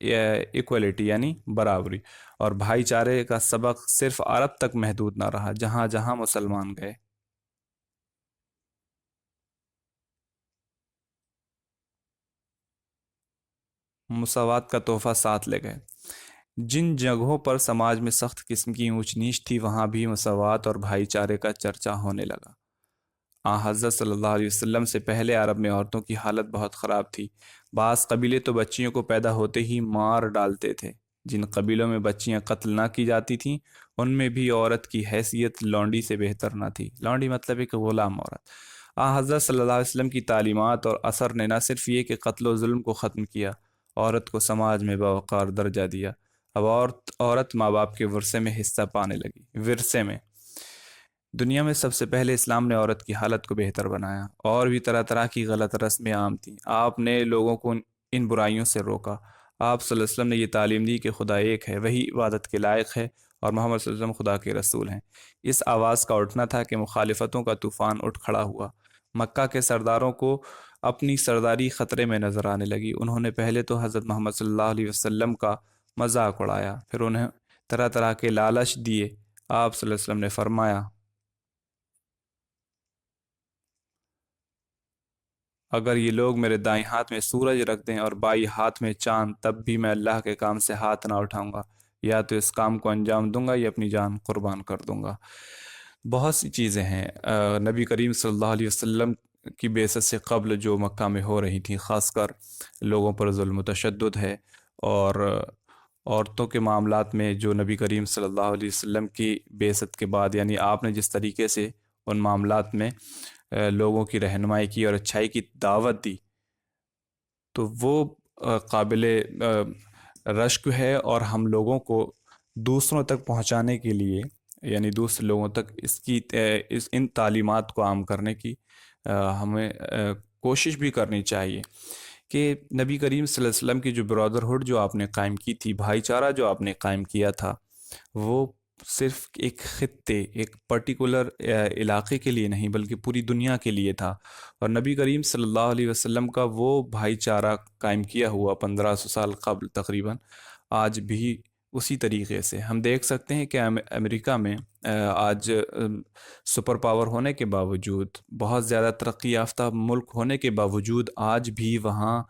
Equality یعنی برابری، اور بھائی چارے کا سبق صرف عرب تک محدود نہ رہا، جہاں جہاں مسلمان گئے۔ مساوات کا تحفہ ساتھ لے گئے۔ جن جگہوں پر سماج میں سخت قسم کی اونچ نیچ تھی، وہاں بھی مساوات اور بھائی چارے کا چرچا ہونے لگا۔ حضرت صلی اللہ علیہ وسلم سے پہلے عرب میں عورتوں کی حالت بہت خراب تھی۔ بعض قبیلے تو بچیوں کو پیدا ہوتے ہی مار ڈالتے تھے۔ جن قبیلوں میں بچیاں قتل نہ کی جاتی تھیں، ان میں بھی عورت کی حیثیت لونڈی سے بہتر نہ تھی۔ لونڈی مطلب ایک غلام عورت۔ حضرت صلی اللہ علیہ وسلم کی تعلیمات اور اثر نے نہ صرف یہ کہ قتل و ظلم کو ختم کیا، عورت کو سماج میں باوقار درجہ دیا۔ اب عورت ماں باپ کے ورثے میں حصہ پانے لگی۔ ورثے میں دنیا میں سب سے پہلے اسلام نے عورت کی حالت کو بہتر بنایا۔ اور بھی طرح طرح کی غلط رسمیں عام تھیں، آپ نے لوگوں کو ان برائیوں سے روکا۔ آپ صلی اللہ علیہ وسلم نے یہ تعلیم دی کہ خدا ایک ہے، وہی عبادت کے لائق ہے، اور محمد صلی اللہ علیہ وسلم خدا کے رسول ہیں۔ اس آواز کا اٹھنا تھا کہ مخالفتوں کا طوفان اٹھ کھڑا ہوا۔ مکہ کے سرداروں کو اپنی سرداری خطرے میں نظر آنے لگی۔ انہوں نے پہلے تو حضرت محمد صلی اللہ علیہ وسلم کا مذاق اڑایا، پھر انہیں طرح طرح کے لالچ دیے۔ آپ صلی اللہ علیہ وسلم نے فرمایا، اگر یہ لوگ میرے دائیں ہاتھ میں سورج رکھ دیں اور بائیں ہاتھ میں چاند، تب بھی میں اللہ کے کام سے ہاتھ نہ اٹھاؤں گا، یا تو اس کام کو انجام دوں گا یا اپنی جان قربان کر دوں گا۔ بہت سی چیزیں ہیں نبی کریم صلی اللہ علیہ وسلم کی بعثت سے قبل جو مکہ میں ہو رہی تھیں، خاص کر لوگوں پر ظلم و تشدد ہے، اور عورتوں کے معاملات میں جو نبی کریم صلی اللہ علیہ وسلم کی بعثت کے بعد، یعنی آپ نے جس طریقے سے ان معاملات میں لوگوں کی رہنمائی کی اور اچھائی کی دعوت دی، تو وہ قابل رشک ہے، اور ہم لوگوں کو دوسروں تک پہنچانے کے لیے، یعنی دوسرے لوگوں تک ان تعلیمات کو عام کرنے کی ہمیں کوشش بھی کرنی چاہیے کہ نبی کریم صلی اللہ علیہ وسلم کی جو برادرہڈ جو آپ نے قائم کی تھی، بھائی چارہ جو آپ نے قائم کیا تھا، وہ صرف ایک خطے، ایک پرٹیکولر علاقے کے لیے نہیں بلکہ پوری دنیا کے لیے تھا۔ اور نبی کریم صلی اللہ علیہ وسلم کا وہ بھائی چارہ قائم کیا ہوا 1500 سال قبل تقریباً آج بھی اسی طریقے سے ہم دیکھ سکتے ہیں کہ امریکہ میں آج سپر پاور ہونے کے باوجود، بہت زیادہ ترقی یافتہ ملک ہونے کے باوجود، آج بھی وہاں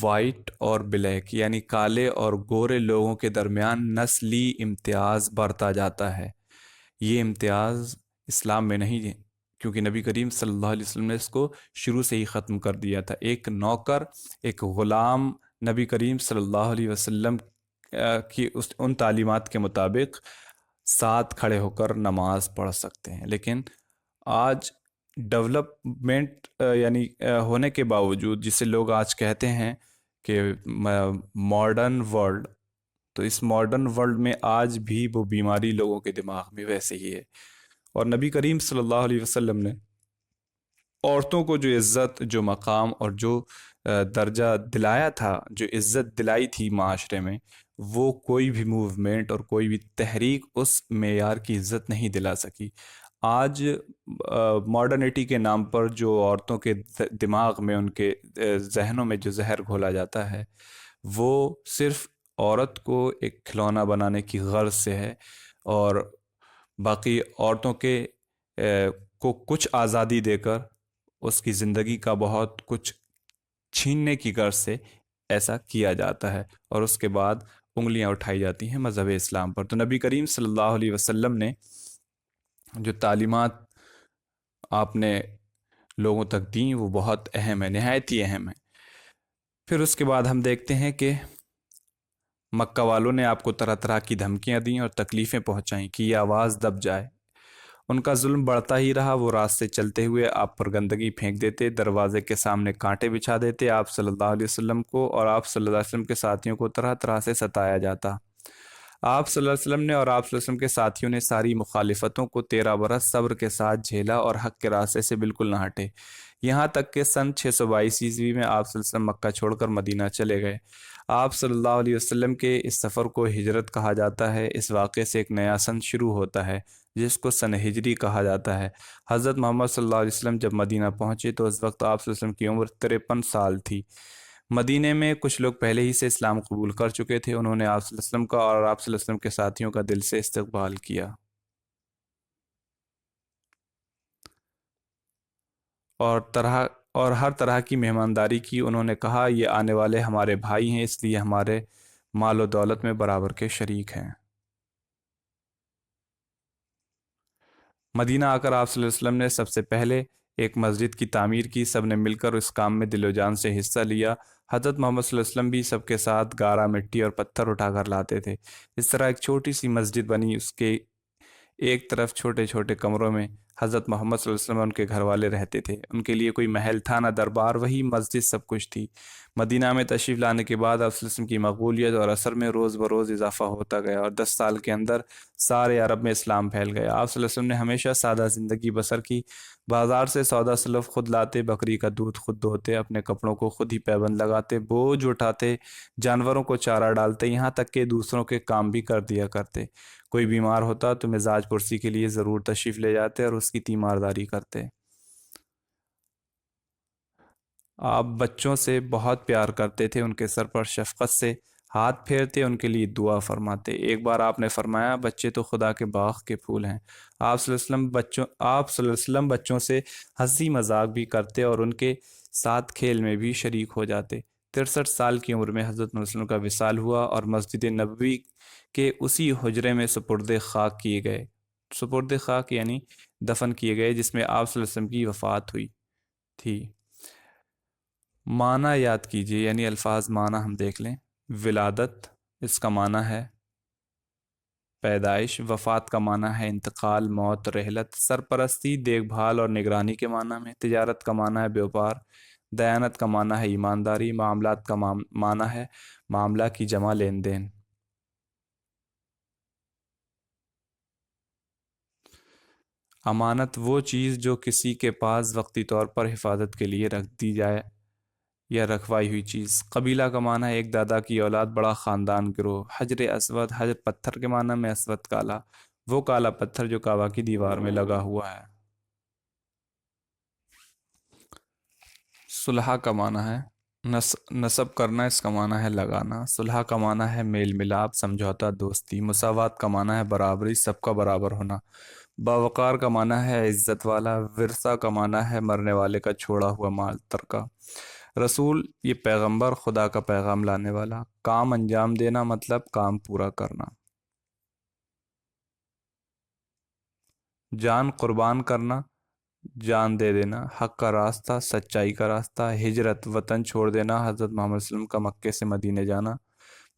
وائٹ اور بلیک یعنی کالے اور گورے لوگوں کے درمیان نسلی امتیاز بڑھتا جاتا ہے۔ یہ امتیاز اسلام میں نہیں ہے، کیونکہ نبی کریم صلی اللہ علیہ وسلم نے اس کو شروع سے ہی ختم کر دیا تھا۔ ایک نوکر، ایک غلام نبی کریم صلی اللہ علیہ وسلم کی ان تعلیمات کے مطابق ساتھ کھڑے ہو کر نماز پڑھ سکتے ہیں، لیکن آج ڈیولپمنٹ یعنی ہونے کے باوجود، جسے لوگ آج کہتے ہیں کہ ماڈرن ورلڈ، تو اس ماڈرن ورلڈ میں آج بھی وہ بیماری لوگوں کے دماغ میں ویسے ہی ہے۔ اور نبی کریم صلی اللہ علیہ وسلم نے عورتوں کو جو عزت، جو مقام اور جو درجہ دلایا تھا، جو عزت دلائی تھی معاشرے میں، وہ کوئی بھی موومنٹ اور کوئی بھی تحریک اس معیار کی عزت نہیں دلا سکی۔ آج ماڈرنٹی کے نام پر جو عورتوں کے دماغ میں، ان کے ذہنوں میں جو زہر گھولا جاتا ہے، وہ صرف عورت کو ایک کھلونا بنانے کی غرض سے ہے، اور باقی عورتوں کے کو کچھ آزادی دے کر اس کی زندگی کا بہت کچھ چھیننے کی غرض سے ایسا کیا جاتا ہے، اور اس کے بعد انگلیاں اٹھائی جاتی ہیں مذہب اسلام پر۔ تو نبی کریم صلی اللہ علیہ وسلم نے جو تعلیمات آپ نے لوگوں تک دیں، وہ بہت اہم ہے، نہایت ہی اہم ہے۔ پھر اس کے بعد ہم دیکھتے ہیں کہ مکہ والوں نے آپ کو طرح طرح کی دھمکیاں دیں اور تکلیفیں پہنچائیں کہ یہ آواز دب جائے۔ ان کا ظلم بڑھتا ہی رہا۔ وہ راستے چلتے ہوئے آپ پر گندگی پھینک دیتے، دروازے کے سامنے کانٹے بچھا دیتے، آپ صلی اللہ علیہ وسلم کو اور آپ صلی اللہ علیہ وسلم کے ساتھیوں کو طرح طرح سے ستایا جاتا۔ آپ صلی اللہ علیہ وسلم نے اور آپ صلی اللہ علیہ وسلم کے ساتھیوں نے ساری مخالفتوں کو 13 برس صبر کے ساتھ جھیلا اور حق کے راستے سے بالکل نہ ہٹے، یہاں تک کہ سن 622 عیسوی میں آپ صلی اللہ علیہ وسلم مکہ چھوڑ کر مدینہ چلے گئے۔ آپ صلی اللہ علیہ وسلم کے اس سفر کو ہجرت کہا جاتا ہے۔ اس واقعے سے ایک نیا سن شروع ہوتا ہے جس کو سن ہجری کہا جاتا ہے۔ حضرت محمد صلی اللہ علیہ وسلم جب مدینہ پہنچے تو اس وقت آپ صلی اللہ علیہ وسلم کی عمر 53 سال تھی۔ مدینے میں کچھ لوگ پہلے ہی سے اسلام قبول کر چکے تھے، انہوں نے آپ صلی اللہ علیہ وسلم کا اور آپ صلی اللہ علیہ وسلم کے ساتھیوں کا دل سے استقبال کیا، اور طرح اور ہر طرح کی مہمانداری کی۔ انہوں نے کہا یہ آنے والے ہمارے بھائی ہیں، اس لیے ہمارے مال و دولت میں برابر کے شریک ہیں۔ مدینہ آ کر آپ صلی اللہ علیہ وسلم نے سب سے پہلے ایک مسجد کی تعمیر کی، سب نے مل کر اس کام میں دل و جان سے حصہ لیا۔ حضرت محمد صلی اللہ علیہ وسلم بھی سب کے ساتھ گارا، مٹی اور پتھر اٹھا کر لاتے تھے۔ اس طرح ایک چھوٹی سی مسجد بنی، اس کے ایک طرف چھوٹے چھوٹے کمروں میں حضرت محمد صلی اللہ علیہ وسلم اور ان کے گھر والے رہتے تھے۔ ان کے لیے کوئی محل تھا نہ دربار، وہی مسجد سب کچھ تھی۔ مدینہ میں تشریف لانے کے بعد آپ صلی اللہ علیہ وسلم کی مقبولیت اور اثر میں روز بروز اضافہ ہوتا گیا، اور 10 سال کے اندر سارے عرب میں اسلام پھیل گیا۔ آپ صلی اللہ علیہ وسلم نے ہمیشہ سادہ زندگی بسر کی، بازار سے سودا سلف خود لاتے، بکری کا دودھ خود دھوتے، اپنے کپڑوں کو خود ہی پیبند لگاتے، بوجھ اٹھاتے، جانوروں کو چارہ ڈالتے، یہاں تک کہ دوسروں کے کام بھی کر دیا کرتے۔ کوئی بیمار ہوتا تو مزاج پرسی کے لیے ضرور تشریف لے جاتے اور اس کی تیمارداری کرتے۔ آپ بچوں سے بہت پیار کرتے تھے، ان کے سر پر شفقت سے ہاتھ پھیرتے، ان کے لیے دعا فرماتے۔ ایک بار آپ نے فرمایا بچے تو خدا کے باغ کے پھول ہیں۔ آپ صلی اللہ علیہ وسلم بچوں سے ہنسی مذاق بھی کرتے اور ان کے ساتھ کھیل میں بھی شریک ہو جاتے۔ 63 سال کی عمر میں حضرت محمد صلی اللہ علیہ وسلم کا وصال ہوا اور مسجد نبوی کے اسی حجرے میں سپرد خاک کیے گئے۔ سپرد خاک یعنی دفن کیے گئے، جس میں آپ صلی اللہ علیہ وسلم کی وفات ہوئی تھی۔ معنی یاد کیجئے، یعنی الفاظ معنی ہم دیکھ لیں۔ ولادت، اس کا معنی ہے پیدائش۔ وفات کا معنی ہے انتقال، موت، رحلت۔ سرپرستی، دیکھ بھال اور نگرانی کے معنی میں۔ تجارت کا معنی ہے بیوپار۔ دیانت کا معنی ہے ایمانداری۔ معاملات کا معنی ہے معاملہ کی جمع، لین دین۔ امانت وہ چیز جو کسی کے پاس وقتی طور پر حفاظت کے لیے رکھ دی جائے یا رکھوائی ہوئی چیز۔ قبیلہ کا معنی ہے ایک دادا کی اولاد، بڑا خاندان، گروہ۔ حجر اسود، حجر پتھر کے معنی میں اسود کالا، وہ کالا پتھر جو کعبہ کی دیوار میں لگا ہوا ہے۔ صلح کا معنی ہے نصب کرنا، اس کا معنی ہے لگانا۔ صلح کا معنی ہے میل ملاپ، سمجھوتا، دوستی۔ مساوات کا معنی ہے برابری، سب کا برابر ہونا۔ باوقار کا معنی ہے عزت والا۔ ورثہ کا معنی ہے مرنے والے کا چھوڑا ہوا مال، ترکہ۔ رسول، یہ پیغمبر، خدا کا پیغام لانے والا۔ کام انجام دینا مطلب کام پورا کرنا۔ جان قربان کرنا، جان دے دینا۔ حق کا راستہ، سچائی کا راستہ۔ ہجرت، وطن چھوڑ دینا، حضرت محمد صلی اللہ علیہ وسلم کا مکے سے مدینے جانا۔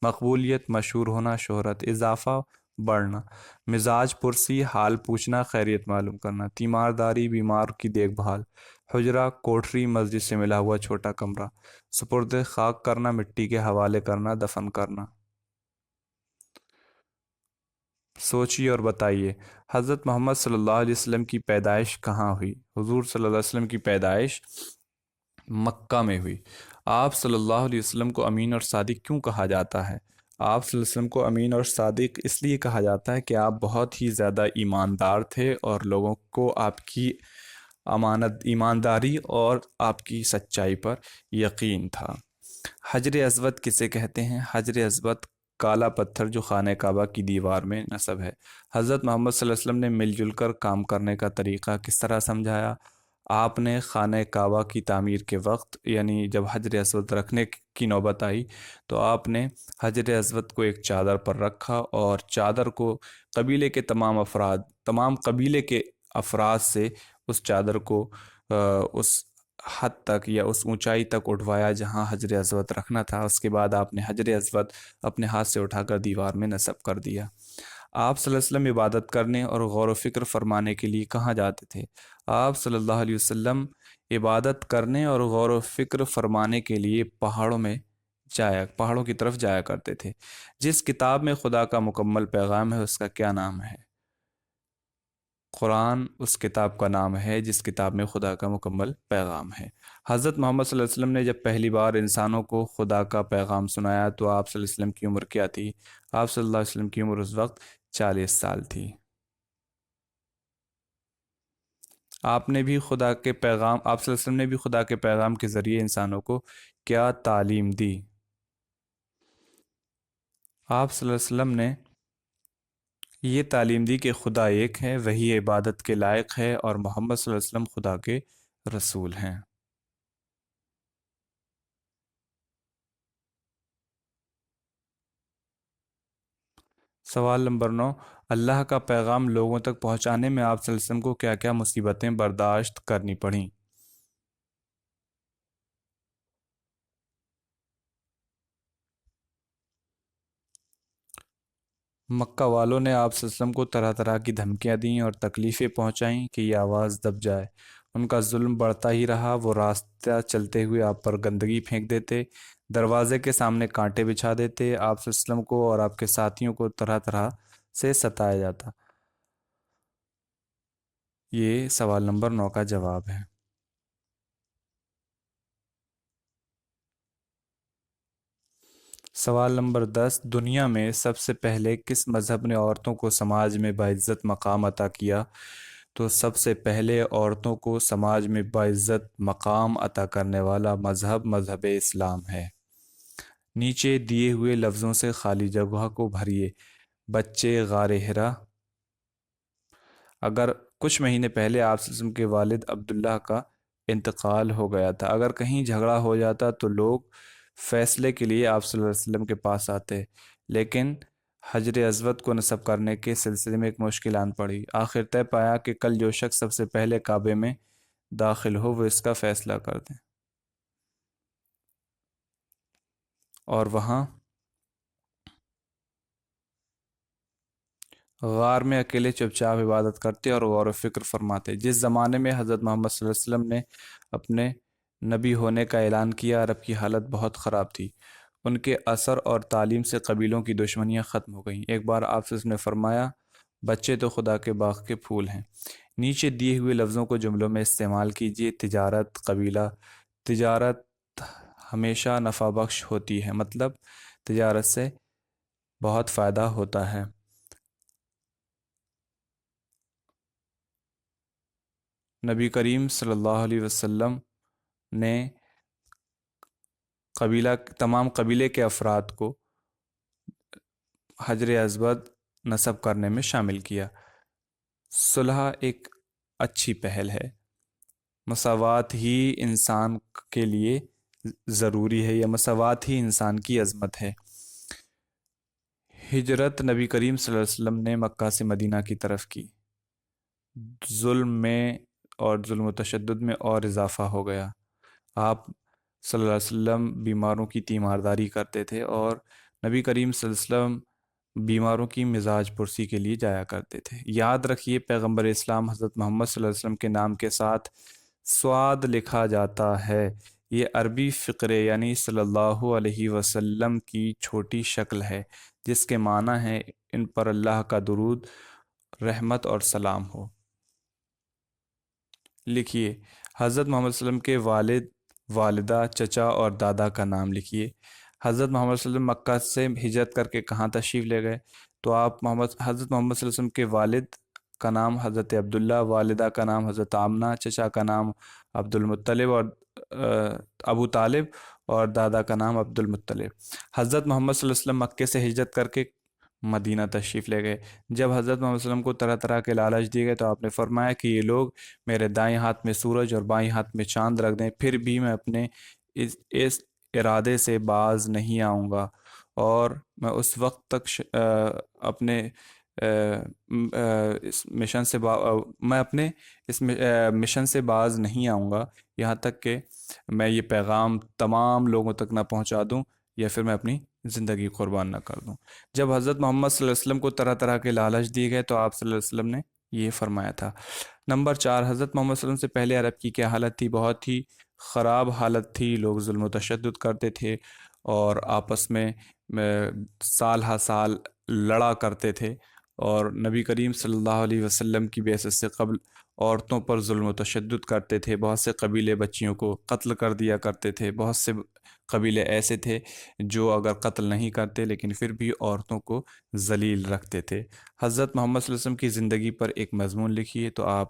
مقبولیت، مشہور ہونا، شہرت۔ اضافہ، بڑھنا۔ مزاج پرسی، حال پوچھنا، خیریت معلوم کرنا۔ تیمارداری، بیمار کی دیکھ بھال۔ حجرہ، کوٹری، مسجد سے ملا ہوا چھوٹا کمرہ۔ سپرد خاک کرنا، مٹی کے حوالے کرنا، دفن کرنا۔ سوچیے اور بتائیے، حضرت محمد صلی اللہ علیہ وسلم کی پیدائش کہاں ہوئی؟ حضور صلی اللہ علیہ وسلم کی پیدائش مکہ میں ہوئی۔ آپ صلی اللہ علیہ وسلم کو امین اور صادق کیوں کہا جاتا ہے؟ آپ صلی اللہ علیہ وسلم کو امین اور صادق اس لیے کہا جاتا ہے کہ آپ بہت ہی زیادہ ایماندار تھے، اور لوگوں کو آپ کی ایمانداری اور آپ کی سچائی پر یقین تھا۔ حجر اسود کسے کہتے ہیں؟ حجر اسود کالا پتھر جو خانہ کعبہ کی دیوار میں نصب ہے۔ حضرت محمد صلی اللہ علیہ وسلم نے مل جل کر کام کرنے کا طریقہ کس طرح سمجھایا؟ آپ نے خانہ کعبہ کی تعمیر کے وقت، یعنی جب حجر اسود رکھنے کی نوبت آئی، تو آپ نے حجر اسود کو ایک چادر پر رکھا، اور چادر کو قبیلے کے تمام قبیلے کے افراد سے اس چادر کو اس حد تک یا اس اونچائی تک اٹھوایا جہاں حجر اسود رکھنا تھا۔ اس کے بعد آپ نے حجر اسود اپنے ہاتھ سے اٹھا کر دیوار میں نصب کر دیا۔ آپ صلی اللہ علیہ وسلم عبادت کرنے اور غور و فکر فرمانے کے لیے کہاں جاتے تھے؟ آپ صلی اللہ علیہ وسلم عبادت کرنے اور غور و فکر فرمانے کے لیے پہاڑوں کی طرف جایا کرتے تھے۔ جس کتاب میں خدا کا مکمل پیغام ہے اس کا کیا نام ہے؟ قرآن اس کتاب کا نام ہے جس کتاب میں خدا کا مکمل پیغام ہے۔ حضرت محمد صلی اللہ علیہ وسلم نے جب پہلی بار انسانوں کو خدا کا پیغام سنایا تو آپ صلی اللہ علیہ وسلم کی عمر کیا تھی؟ آپ صلی اللہ علیہ وسلم کی عمر اس وقت 40 سال تھی۔ آپ صلی اللہ علیہ وسلم نے بھی خدا کے پیغام کے ذریعے انسانوں کو کیا تعلیم دی؟ آپ صلی اللہ علیہ وسلم نے یہ تعلیم دی کہ خدا ایک ہے، وہی عبادت کے لائق ہے، اور محمد صلی اللہ علیہ وسلم خدا کے رسول ہیں۔ سوال نمبر 9، اللہ کا پیغام لوگوں تک پہنچانے میں آپ صلی اللہ علیہ وسلم کو کیا کیا مصیبتیں برداشت کرنی پڑیں؟ مکہ والوں نے آپ صلی اللہ علیہ وسلم کو طرح طرح کی دھمکیاں دیں اور تکلیفیں پہنچائیں کہ یہ آواز دب جائے۔ ان کا ظلم بڑھتا ہی رہا، وہ راستہ چلتے ہوئے آپ پر گندگی پھینک دیتے، دروازے کے سامنے کانٹے بچھا دیتے، آپ صلی اللہ علیہ وسلم کو اور آپ کے ساتھیوں کو طرح طرح سے ستایا جاتا۔ یہ سوال نمبر 9 کا جواب ہے۔ سوال نمبر 10، دنیا میں سب سے پہلے کس مذہب نے عورتوں کو سماج میں باعزت مقام عطا کیا؟ تو سب سے پہلے عورتوں کو سماج میں باعزت مقام عطا کرنے والا مذہب اسلام ہے۔ نیچے دیے ہوئے لفظوں سے خالی جگہ کو بھریے۔ بچے غار ہرا۔ اگر کچھ مہینے پہلے آپ صلی اللہ علیہ وسلم کے والد عبداللہ کا انتقال ہو گیا تھا، اگر کہیں جھگڑا ہو جاتا تو لوگ فیصلے کے لیے آپ صلی اللہ علیہ وسلم کے پاس آتے، لیکن حجر اسود کو نصب کرنے کے سلسلے میں ایک مشکل آن پڑی۔ آخر طے پایا کہ کل جو شخص سب سے پہلے کعبے میں داخل ہو وہ اس کا فیصلہ کر دیں، اور وہاں غار میں اکیلے چپ چاپ عبادت کرتے اور غور و فکر فرماتے۔ جس زمانے میں حضرت محمد صلی اللہ علیہ وسلم نے اپنے نبی ہونے کا اعلان کیا، عرب کی حالت بہت خراب تھی۔ ان کے اثر اور تعلیم سے قبیلوں کی دشمنیاں ختم ہو گئیں۔ ایک بار آپ صلی اللہ علیہ وسلم نے فرمایا، بچے تو خدا کے باغ کے پھول ہیں۔ نیچے دیے ہوئے لفظوں کو جملوں میں استعمال کیجیے۔ تجارت، قبیلہ۔ تجارت ہمیشہ نفع بخش ہوتی ہے، مطلب تجارت سے بہت فائدہ ہوتا ہے۔ نبی کریم صلی اللہ علیہ وسلم نے تمام قبیلے کے افراد کو حجر اسود نصب کرنے میں شامل کیا۔ صلح ایک اچھی پہل ہے۔ مساوات ہی انسان کے لیے ضروری ہے، یا مساوات ہی انسان کی عظمت ہے۔ ہجرت نبی کریم صلی اللہ علیہ وسلم نے مکہ سے مدینہ کی طرف کی۔ ظلم میں اور ظلم و تشدد میں اور اضافہ ہو گیا۔ آپ صلی اللہ علیہ وسلم بیماروں کی تیمارداری کرتے تھے، اور نبی کریم صلی اللہ علیہ وسلم بیماروں کی مزاج پرسی کے لیے جایا کرتے تھے۔ یاد رکھیے، پیغمبر اسلام حضرت محمد صلی اللہ علیہ وسلم کے نام کے ساتھ سواد لکھا جاتا ہے۔ یہ عربی فقرے یعنی صلی اللہ علیہ وسلم کی چھوٹی شکل ہے، جس کے معنی ہے ان پر اللہ کا درود، رحمت اور سلام ہو۔ لکھیے، حضرت محمد صلی اللہ علیہ وسلم کے والد، والدہ، چچا اور دادا کا نام لکھیے۔ حضرت محمد صلی اللہ علیہ وسلم مکہ سے ہجرت کر کے کہاں تشریف لے گئے؟ تو حضرت محمد صلی اللہ علیہ وسلم کے والد کا نام حضرت عبداللہ، والدہ کا نام حضرت آمنہ، چچا کا نام عبد المطلب اور ابو طالب، اور دادا کا نام عبد المطلب۔ حضرت محمد صلی اللہ علیہ وسلم مکے سے ہجرت کر کے مدینہ تشریف لے گئے۔ جب حضرت محمد صلی اللہ علیہ وسلم کو طرح طرح کے لالچ دیے گئے تو آپ نے فرمایا کہ یہ لوگ میرے دائیں ہاتھ میں سورج اور بائیں ہاتھ میں چاند رکھ دیں، پھر بھی میں اپنے اس ارادے سے باز نہیں آؤں گا، اور میں اس وقت تک اپنے اس مشن سے میں اپنے اس مشن سے باز نہیں آؤں گا، یہاں تک کہ میں یہ پیغام تمام لوگوں تک نہ پہنچا دوں، یا پھر میں اپنی زندگی قربان نہ کر دوں۔ جب حضرت محمد صلی اللہ علیہ وسلم کو طرح طرح کے لالچ دیے گئے تو آپ صلی اللہ علیہ وسلم نے یہ فرمایا تھا۔ نمبر 4، حضرت محمد صلی اللہ علیہ وسلم سے پہلے عرب کی کیا حالت تھی؟ بہت ہی خراب حالت تھی۔ لوگ ظلم و تشدد کرتے تھے اور آپس میں سال ہا سال لڑا کرتے تھے، اور نبی کریم صلی اللہ علیہ وسلم کی بعثت سے قبل عورتوں پر ظلم و تشدد کرتے تھے۔ بہت سے قبیلے بچیوں کو قتل کر دیا کرتے تھے، بہت سے قبیلے ایسے تھے جو اگر قتل نہیں کرتے لیکن پھر بھی عورتوں کو ذلیل رکھتے تھے۔ حضرت محمد صلی اللہ علیہ وسلم کی زندگی پر ایک مضمون لکھیے۔ تو آپ